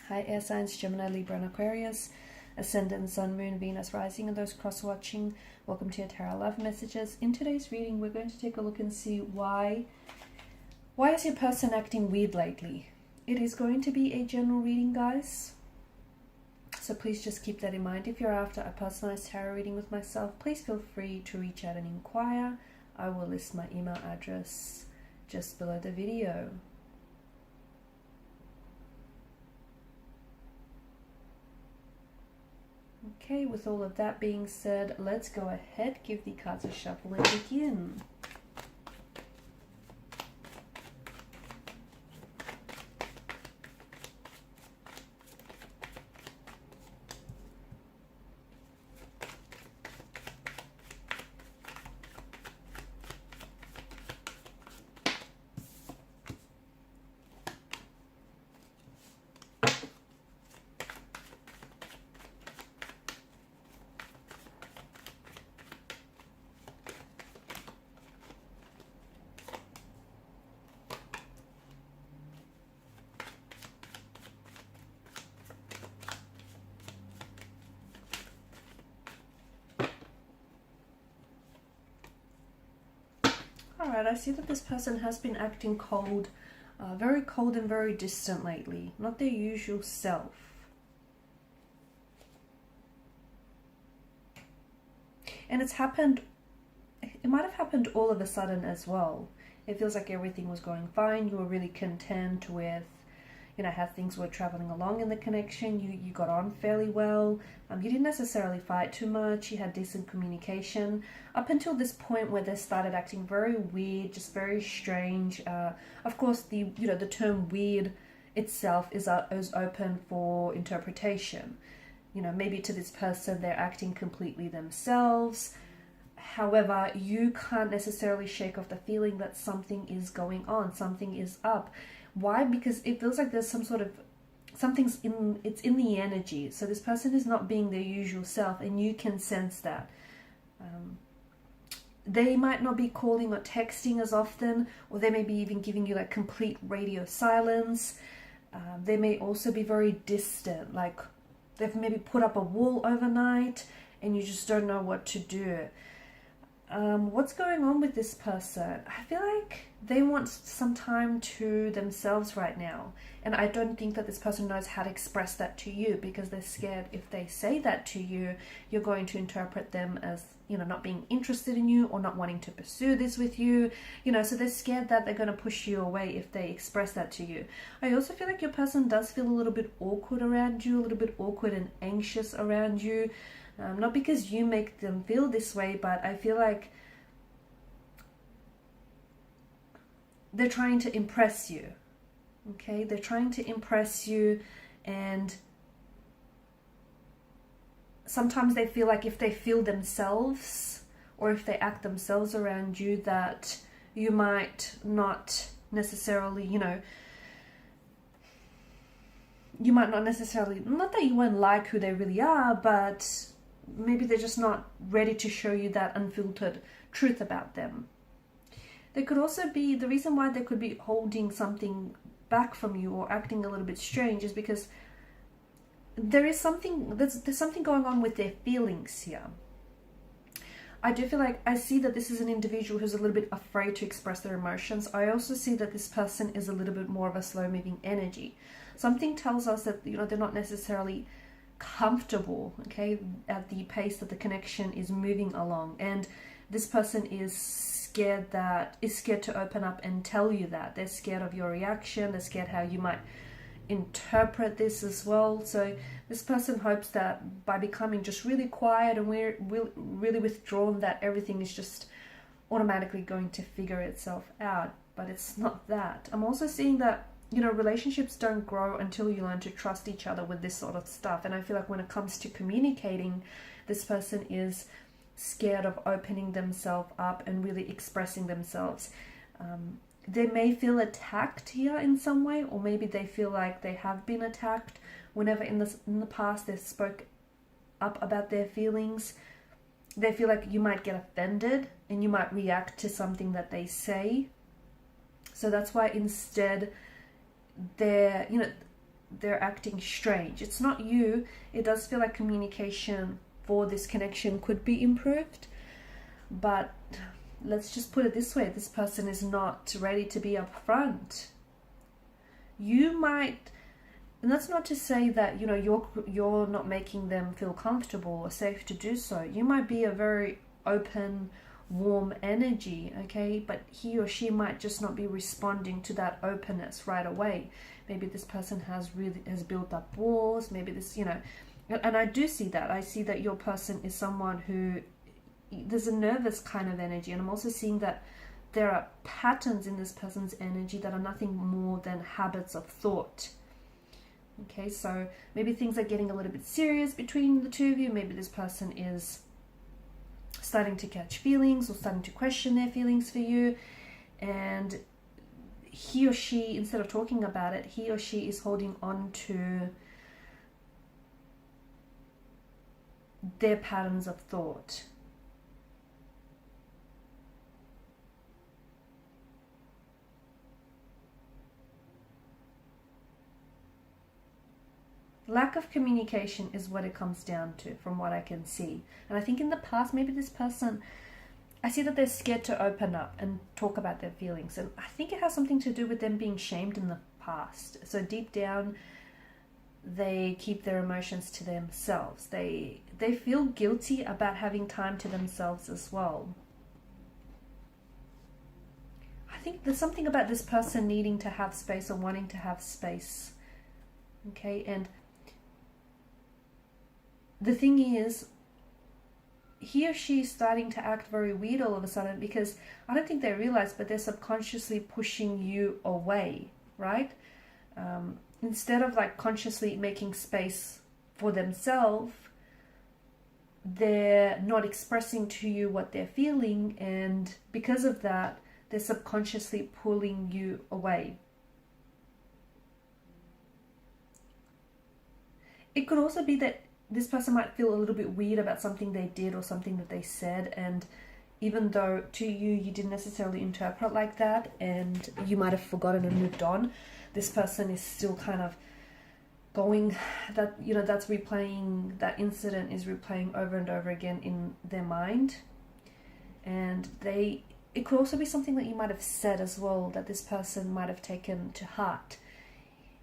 Hi, air signs, Gemini, Libra, and Aquarius. Ascendant, Sun, Moon, Venus, Rising, and those cross-watching. Welcome to your Tarot Love Messages. In today's reading, we're going to take a look and see why is your person acting weird lately. It is going to be a general reading, guys. So please just keep that in mind. If you're after a personalized tarot reading with myself, please feel free to reach out and inquire. I will list my email address just below the video. Okay, with all of that being said, let's go ahead, give the cards a shuffle and begin. Alright, I see that this person has been acting cold, very cold and very distant lately. Not their usual self. And it might have happened all of a sudden as well. It feels like everything was going fine. You were really content with, how things were traveling along in the connection. You got on fairly well. You didn't necessarily fight too much. You had decent communication up until this point where they started acting very weird, just very strange. Of course, the term weird itself is open for interpretation. Maybe to this person they're acting completely themselves. However, you can't necessarily shake off the feeling that something is going on, something is up. Why? Because it feels like there's it's in the energy. So this person is not being their usual self, and you can sense that. They might not be calling or texting as often, or they may be even giving you like complete radio silence. They may also be very distant, like they've maybe put up a wall overnight and you just don't know what to do. What's going on with this person? I feel like they want some time to themselves right now, and I don't think that this person knows how to express that to you, because they're scared if they say that to you, you're going to interpret them as not being interested in you or not wanting to pursue this with you, so they're scared that they're going to push you away if they express that to you. I also feel like your person does feel a little bit awkward around you, a little bit awkward and anxious around you. Not because you make them feel this way, but I feel like they're trying to impress you. Okay? They're trying to impress you, and sometimes they feel like if they feel themselves or if they act themselves around you, that you might not necessarily, not that you won't like who they really are, but maybe they're just not ready to show you that unfiltered truth about them. There could also be, the reason why they could be holding something back from you or acting a little bit strange is because there's something going on with their feelings here. I do feel like I see that this is an individual who's a little bit afraid to express their emotions. I also see that this person is a little bit more of a slow-moving energy. Something tells us that they're not necessarily comfortable, okay, at the pace that the connection is moving along, and this person is scared to open up and tell you that. They're scared of your reaction. They're scared how you might interpret this as well. So this person hopes that by becoming just really quiet and really withdrawn, that everything is just automatically going to figure itself out. But it's not that. I'm also seeing that relationships don't grow until you learn to trust each other with this sort of stuff. And I feel like when it comes to communicating, this person is scared of opening themselves up and really expressing themselves. They may feel attacked here in some way, or maybe they feel like they have been attacked whenever in the past they spoke up about their feelings. They feel like you might get offended and you might react to something that they say. So that's why instead they're acting strange. It's not you. It does feel like communication for this connection could be improved, but let's just put it this way: this person is not ready to be upfront. You might, and that's not to say that, you know, you're not making them feel comfortable or safe to do so. You might be a very open, warm energy, okay, but he or she might just not be responding to that openness right away. Maybe this person has built up walls. Maybe this, you know, and I do see that. I see that your person is someone who, there's a nervous kind of energy, and I'm also seeing that there are patterns in this person's energy that are nothing more than habits of thought. Okay, so maybe things are getting a little bit serious between the two of you. Maybe this person is starting to catch feelings or starting to question their feelings for you, and he or she, instead of talking about it, he or she is holding on to their patterns of thought. Lack of communication is what it comes down to, from what I can see. And I think in the past, maybe this person, I see that they're scared to open up and talk about their feelings. And I think it has something to do with them being shamed in the past. So deep down, they keep their emotions to themselves. They feel guilty about having time to themselves as well. I think there's something about this person needing to have space or wanting to have space. Okay, and the thing is, he or she is starting to act very weird all of a sudden, because I don't think they realize, but they're subconsciously pushing you away, right? Instead of like consciously making space for themselves, they're not expressing to you what they're feeling, and because of that, they're subconsciously pulling you away. It could also be that this person might feel a little bit weird about something they did or something that they said, and even though to you, you didn't necessarily interpret like that, and you might have forgotten and moved on, this person is still kind of going, that, you know, that's replaying, that incident is replaying over and over again in their mind. And it could also be something that you might have said as well, that this person might have taken to heart.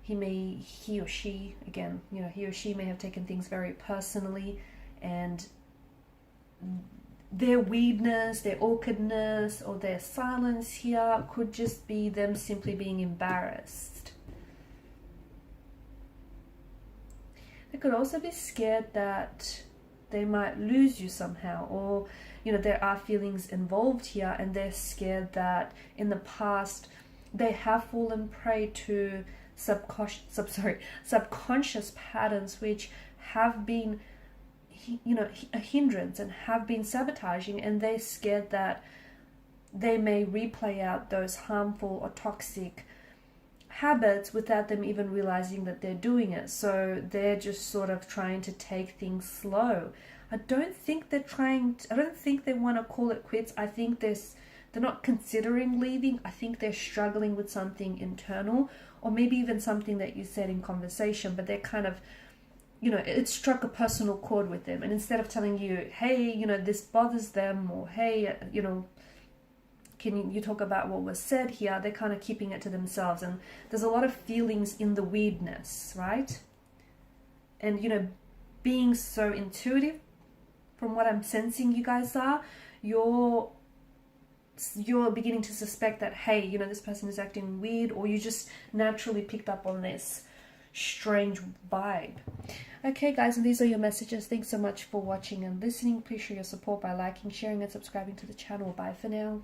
He or she, again, you know, he or she may have taken things very personally, and their weirdness, their awkwardness, or their silence here could just be them simply being embarrassed. They could also be scared that they might lose you somehow, or, you know, there are feelings involved here, and they're scared that in the past they have fallen prey to subconscious patterns which have been, you know, a hindrance and have been sabotaging, and they're scared that they may replay out those harmful or toxic habits without them even realizing that they're doing it. So they're just sort of trying to take things slow. I don't think they want to call it quits. I think they're not considering leaving. I think they're struggling with something internal, or maybe even something that you said in conversation, but they're kind of, you know, it struck a personal chord with them. And instead of telling you, hey, you know, this bothers them, or hey, you know, can you talk about what was said here, they're kind of keeping it to themselves. And there's a lot of feelings in the weirdness, right? And, you know, being so intuitive, from what I'm sensing you guys are, you're beginning to suspect that, hey, you know, this person is acting weird, or you just naturally picked up on this strange vibe. Okay, guys, and these are your messages. Thanks so much for watching and listening. Please show your support by liking, sharing, and subscribing to the channel. Bye for now.